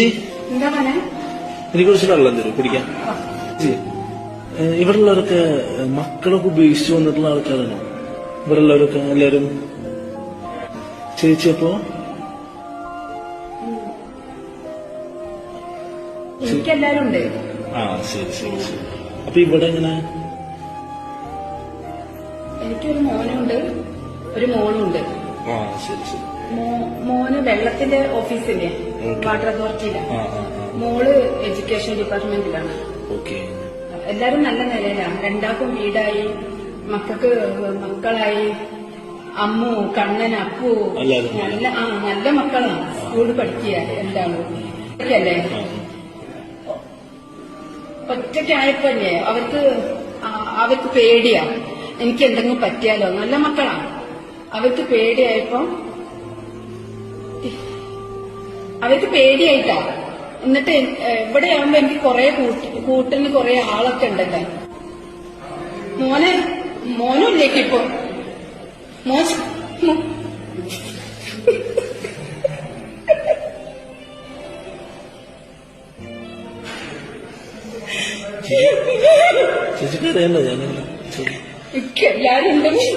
എനിക്ക് കുറച്ച് വെള്ളം തരും കുടിക്കാൻ. ഇവിടെ ഉള്ളവരൊക്കെ മക്കളൊക്കെ ഉപയോഗിച്ചു വന്നിട്ടുള്ള ആൾക്കാരാണോ ഇവിടെ ഉള്ളവരൊക്കെ എല്ലാരും? ചേച്ചി അപ്പോ എനിക്കെല്ലാരും ഉണ്ട്. ആ ശരി ശരി ശരി. അപ്പൊ ഇവിടെ എങ്ങനെ? എനിക്കൊരു മോനുണ്ട്, ഒരു മോനുണ്ട്. ആ ശരി ശരി. മോന് വെള്ളത്തിന്റെ ഓഫീസില്ലേ, വാട്ടർ അതോറിറ്റിയിലാണ്. മോള് എഡ്യൂക്കേഷൻ ഡിപ്പാർട്ട്മെന്റിലാണ്. എല്ലാരും നല്ല നിലയിലാണ്. രണ്ടാൾക്കും വീടായി, മക്കളായി. അമ്മു, കണ്ണൻ, അപ്പു നല്ല മക്കളാണ്. സ്കൂളിൽ പഠിക്കുക എല്ലാവരും. ഒറ്റയ്ക്കല്ലേ, ഒറ്റയ്ക്കായപ്പോഴേ അവർക്ക് പേടിയാ, എനിക്ക് എന്തെങ്കിലും പറ്റിയാലോ. നല്ല മക്കളാണ്, അവർക്ക് പേടിയായപ്പോ അവർക്ക് പേടിയായിട്ടാ. എന്നിട്ട് ഇവിടെ ആവുമ്പോ എനിക്ക് കൂട്ടിന് കുറെ ആളൊക്കെ ഉണ്ടല്ലോ. മോനുമില്ലേക്ക് ഇപ്പൊ ചേച്ചിക്കറിയല്ലോ ഞാൻ എല്ലാരും ഉണ്ടെങ്കിൽ